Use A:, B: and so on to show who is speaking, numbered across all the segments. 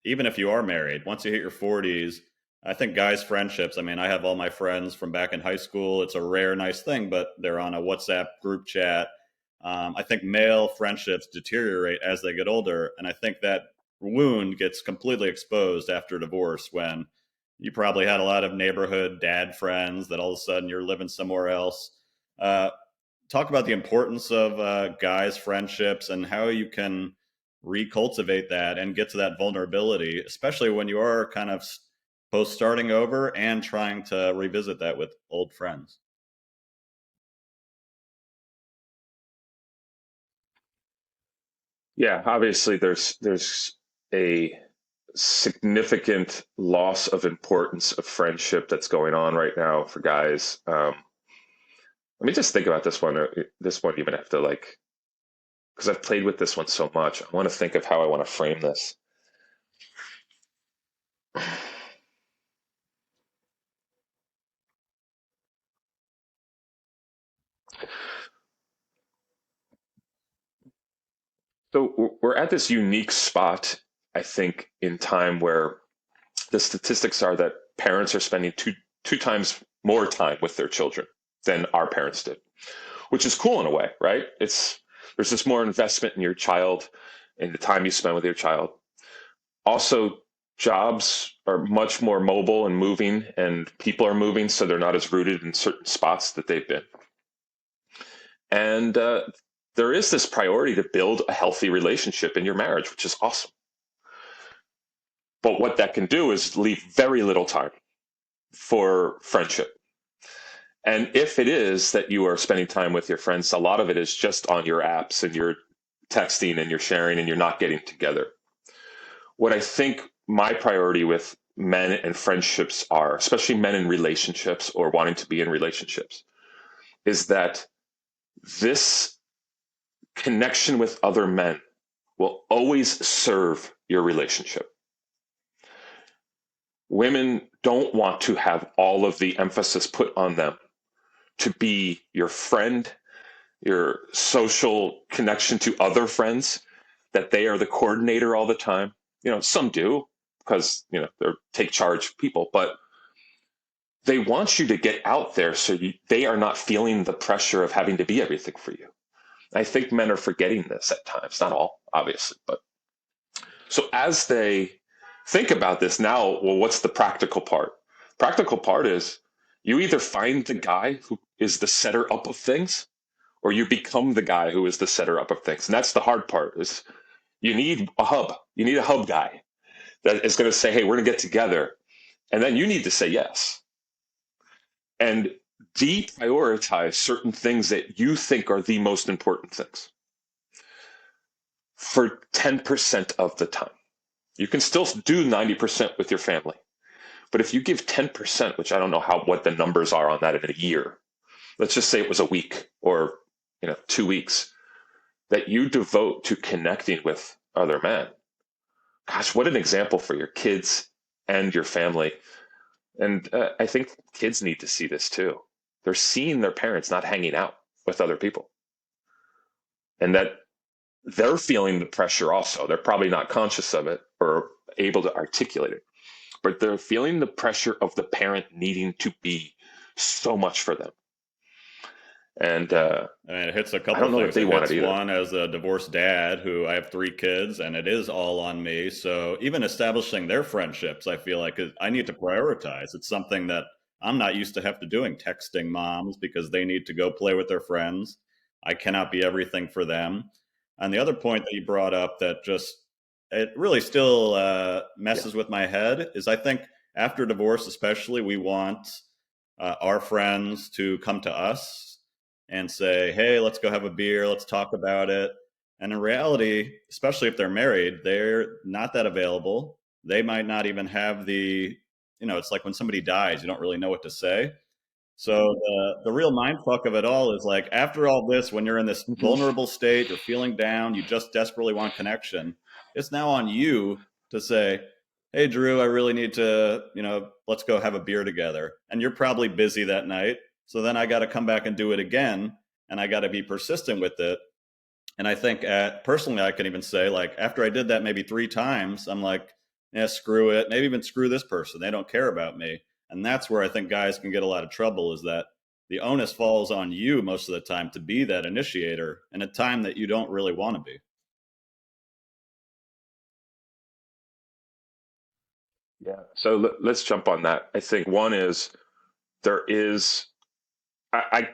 A: even if you are married, once you hit your 40s, I think guys' friendships, I mean, I have all my friends from back in high school. It's a rare, nice thing, but they're on a WhatsApp group chat. I think male friendships deteriorate as they get older. And I think that wound gets completely exposed after divorce when you probably had a lot of neighborhood dad friends that all of a sudden you're living somewhere else. Uh, Talk about the importance of guys' friendships and how you can recultivate that and get to that vulnerability, especially when you are kind of both starting over and trying to revisit that with old friends.
B: Yeah, obviously there's a significant loss of importance of friendship that's going on right now for guys. Let me just think about this one. This one even have to like because I've played with this one so much. I want to think of how I want to frame this. So we're at this unique spot, I think, in time where the statistics are that parents are spending two times more time with their children than our parents did, which is cool in a way, right? It's there's just more investment in your child and the time you spend with your child. Also, jobs are much more mobile and moving, and people are moving, so they're not as rooted in certain spots that they've been. And there is this priority to build a healthy relationship in your marriage, which is awesome. But what that can do is leave very little time for friendship. And if it is that you are spending time with your friends, a lot of it is just on your apps and you're texting and you're sharing and you're not getting together. What I think my priority with men and friendships are, especially men in relationships or wanting to be in relationships, is that this connection with other men will always serve your relationship. Women don't want to have all of the emphasis put on them to be your friend, your social connection to other friends, that they are the coordinator all the time. You know, some do because, you know, they're take charge people, but they want you to get out there so they are not feeling the pressure of having to be everything for you. I think men are forgetting this at times, not all, obviously, but so as they think about this now, well, what's the practical part? Practical part is you either find the guy who is the setter up of things or you become the guy who is the setter up of things. And that's the hard part is you need a hub. You need a hub guy that is going to say, hey, we're going to get together. And then you need to say yes. And deprioritize certain things that you think are the most important things for 10% of the time. You can still do 90% with your family. But if you give 10%, which I don't know what the numbers are on that in a year, let's just say it was a week or 2 weeks that you devote to connecting with other men. Gosh, what an example for your kids and your family. And I think kids need to see this too. They're seeing their parents not hanging out with other people. And that they're feeling the pressure also. They're probably not conscious of it or able to articulate it, but they're feeling the pressure of the parent needing to be so much for them. And
A: I mean, it hits a
B: I
A: couple
B: don't
A: of
B: know that
A: things.
B: they
A: It
B: want it
A: hits
B: either.
A: one as a divorced dad who I have 3 kids, and it is all on me. So even establishing their friendships, I feel like I need to prioritize. It's something that I'm not used to have to doing, texting moms because they need to go play with their friends. I cannot be everything for them. And the other point that you brought up that just it really still
B: Yeah.
A: messes with my head is I think after divorce, especially, we want our friends to come to us and say, hey, let's go have a beer, let's talk about it. And in reality, especially if they're married, they're not that available. They might not even have it's like when somebody dies, you don't really know what to say. So the real mind fuck of it all is like after all this, when you're in this
B: Mhm.
A: vulnerable state, you're feeling down, you just desperately want connection. It's now on you to say, "Hey, Drew, I really need to, let's go have a beer together." And you're probably busy that night, so then I got to come back and do it again, and I got to be persistent with it. And I think personally, I can even say like after I did that maybe 3 times, I'm like, yeah, screw it, maybe even screw this person, they don't care about me. And that's where I think guys can get a lot of trouble, is that the onus falls on you most of the time to be that initiator in a time that you don't really want to be.
B: Yeah. So let's jump on that. I think one is there is I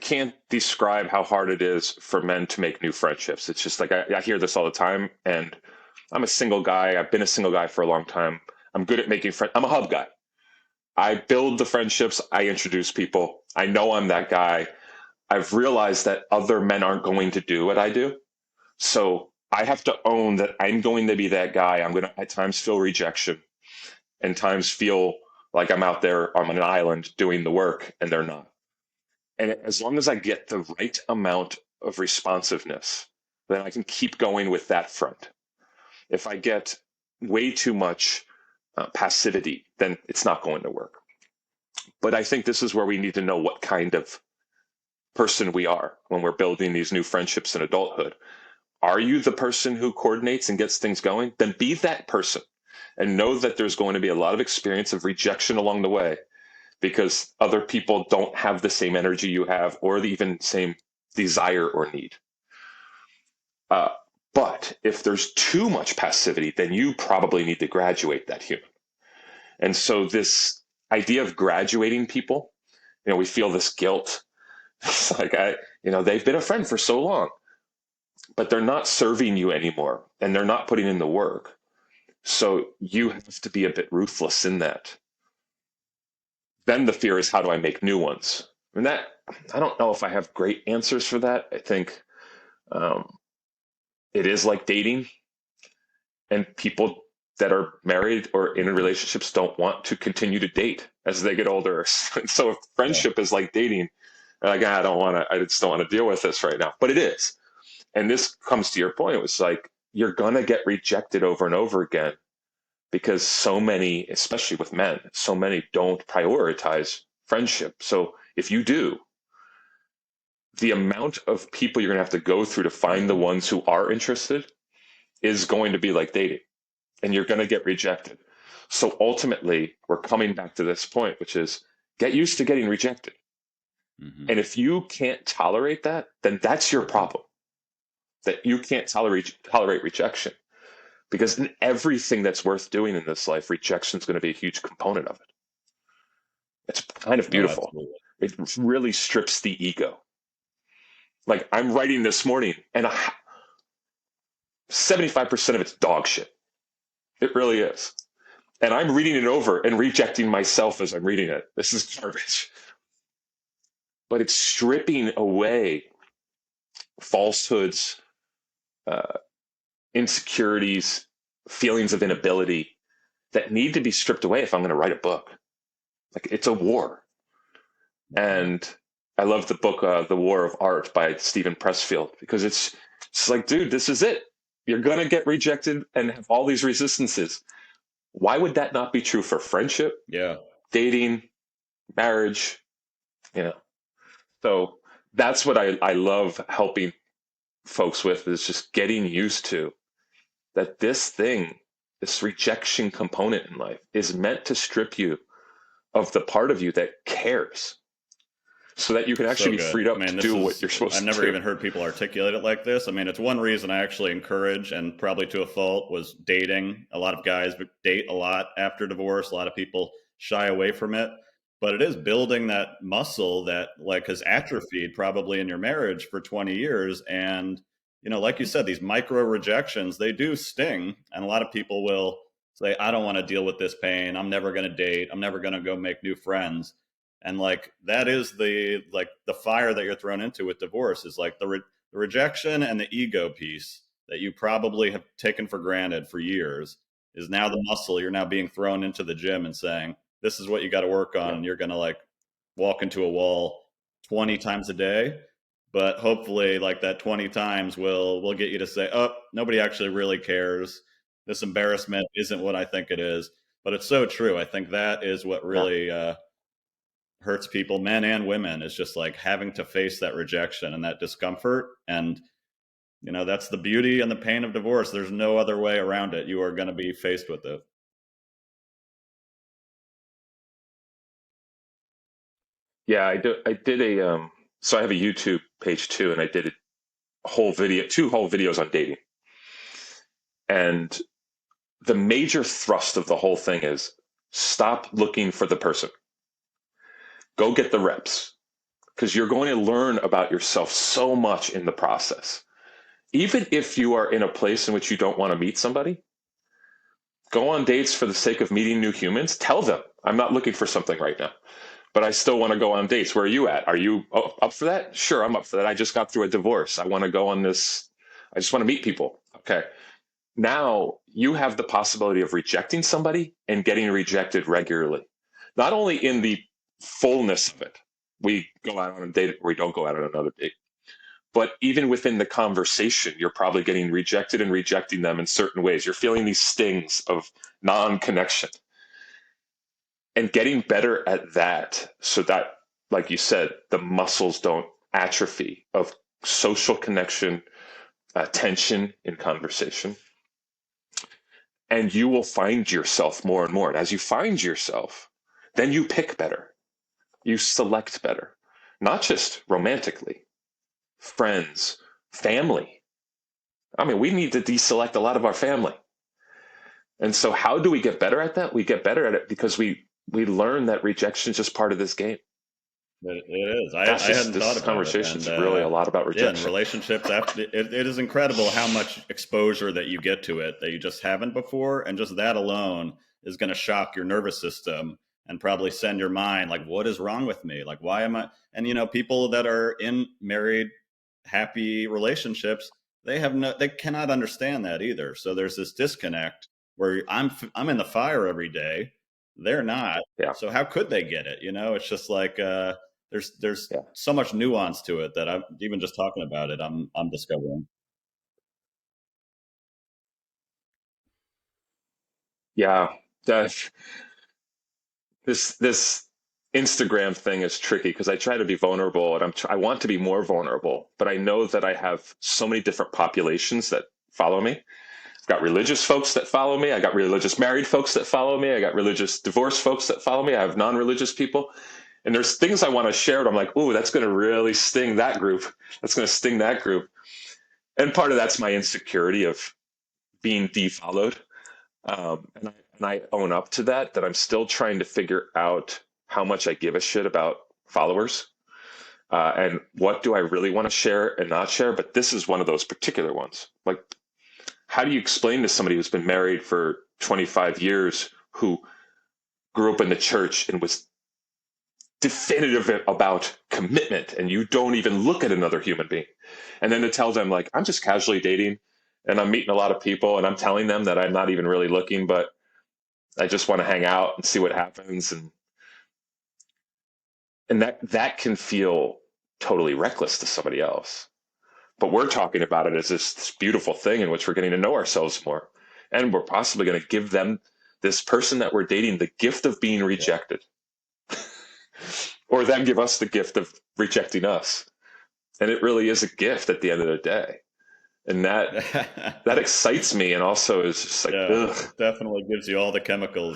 B: can't describe how hard it is for men to make new friendships. It's just like I hear this all the time, and I'm a single guy. I've been a single guy for a long time. I'm good at making friends. I'm a hub guy. I build the friendships. I introduce people. I know I'm that guy. I've realized that other men aren't going to do what I do. So I have to own that I'm going to be that guy. I'm going to at times feel rejection and times feel like I'm out there on an island doing the work and they're not. And as long as I get the right amount of responsiveness, then I can keep going with that front. If I get way too much passivity, then it's not going to work. But I think this is where we need to know what kind of person we are when we're building these new friendships in adulthood. Are you the person who coordinates and gets things going? Then be that person and know that there's going to be a lot of experience of rejection along the way because other people don't have the same energy you have or the even same desire or need. Uh, but if there's too much passivity, then you probably need to graduate that human. And so this idea of graduating people, we feel this guilt. It's like they've been a friend for so long, but they're not serving you anymore and they're not putting in the work. So you have to be a bit ruthless in that. Then the fear is, how do I make new ones? And that, I don't know if I have great answers for that. I think it is like dating, and people that are married or in relationships don't want to continue to date as they get older. So if friendship is like dating, like, I just don't want to deal with this right now. But it is. And this comes to your point. It was like, you're going to get rejected over and over again because so many, especially with men, so many don't prioritize friendship. So if you do, the amount of people you're going to have to go through to find the ones who are interested is going to be like dating, and you're going to get rejected. So ultimately, we're coming back to this point, which is get used to getting rejected. Mm-hmm. And if you can't tolerate that, then that's your problem, that you can't tolerate rejection. Because in everything that's worth doing in this life, rejection is going to be a huge component of it. It's kind of beautiful. Oh, it really strips the ego. Like I'm writing this morning, and 75% of it's dog shit. It really is. And I'm reading it over and rejecting myself as I'm reading it. This is garbage. But it's stripping away falsehoods, insecurities, feelings of inability that need to be stripped away if I'm going to write a book. Like it's a war. And I love the book, The War of Art by Stephen Pressfield, because it's like, dude, this is it. You're going to get rejected and have all these resistances. Why would that not be true for friendship?
A: Yeah.
B: Dating, marriage, So that's what I love helping folks with, is just getting used to that this rejection component in life is meant to strip you of the part of you that cares, so that you can actually be freed up to do what you're supposed to do.
A: I've never even heard people articulate it like this. I mean, it's one reason I actually encourage, and probably to a fault, was dating. A lot of guys date a lot after divorce. A lot of people shy away from it. But it is building that muscle that has atrophied probably in your marriage for 20 years. And, like you said, these micro rejections, they do sting. And a lot of people will say, I don't want to deal with this pain. I'm never going to date. I'm never going to go make new friends. And that is the fire that you're thrown into with divorce, is the rejection, and the ego piece that you probably have taken for granted for years is now the muscle you're now being thrown into the gym and saying, this is what you got to work on. Yeah. And you're going to walk into a wall 20 times a day, but hopefully that 20 times will get you to say, oh, nobody actually really cares. This embarrassment isn't what I think it is. But it's so true. I think that is what really hurts people, men and women, is just having to face that rejection and that discomfort. And that's the beauty and the pain of divorce. There's no other way around it. You are going to be faced with it.
B: Yeah, I did a so I have a YouTube page too, and I did a whole video, two whole videos on dating. And the major thrust of the whole thing is stop looking for the person. Go get the reps because you're going to learn about yourself so much in the process. Even if you are in a place in which you don't want to meet somebody, go on dates for the sake of meeting new humans. Tell them, I'm not looking for something right now, but I still want to go on dates. Where are you at? Are you up for that? Sure, I'm up for that. I just got through a divorce. I want to go on this. I just want to meet people. Okay. Now you have the possibility of rejecting somebody and getting rejected regularly. Not only in the fullness of it, we go out on a date or we don't go out on another date, but even within the conversation, you're probably getting rejected and rejecting them in certain ways. You're feeling these stings of non connection and getting better at that so that, like you said, the muscles don't atrophy of social connection, tension in conversation. And you will find yourself more and more. And as you find yourself, then you pick better, you select better, not just romantically, friends, family. I mean, we need to deselect a lot of our family. And so how do we get better at that? We get better at it because we learn that rejection is just part of this game.
A: It is.
B: That's
A: I
B: just
A: hadn't thought
B: this
A: about it,
B: conversation
A: and
B: is really a lot about
A: yeah, in
B: rejection.
A: relationships, after it is incredible how much exposure that you get to it that you just haven't before, and just that alone is going to shock your nervous system and probably send your mind like, "What is wrong with me? Like, why am I?" And people that are in married, happy relationships, they cannot understand that either. So there's this disconnect where I'm in the fire every day, they're not.
B: Yeah,
A: So how could they get it? It's just like there's
B: yeah,
A: so much nuance to it that I'm even just talking about it. I'm discovering.
B: yeah. That, this Instagram thing is tricky because I try to be vulnerable and I want to be more vulnerable, but I know that I have so many different populations that follow me. I've got religious folks that follow me. I got religious married folks that follow me. I got religious divorced folks that follow me. I have non-religious people. And there's things I want to share. And I'm like, ooh, that's going to really sting that group. That's going to sting that group. And part of that's my insecurity of being defollowed. And I own up to that I'm still trying to figure out how much I give a shit about followers and what do I really want to share and not share. But this is one of those particular ones. Like, how do you explain to somebody who's been married for 25 years, who grew up in the church and was definitive about commitment, and you don't even look at another human being, and then to tell them, like, I'm just casually dating and I'm meeting a lot of people and I'm telling them that I'm not even really looking, but I just want to hang out and see what happens, and that can feel totally reckless to somebody else. But we're talking about it as this beautiful thing in which we're getting to know ourselves more, and we're possibly going to give them, this person that we're dating, the gift of being
A: Yeah.
B: rejected, or them give us the gift of rejecting us. And it really is a gift at the end of the day, and that excites me, and also is just like,
A: Yeah,
B: ugh.
A: it definitely gives you all the chemicals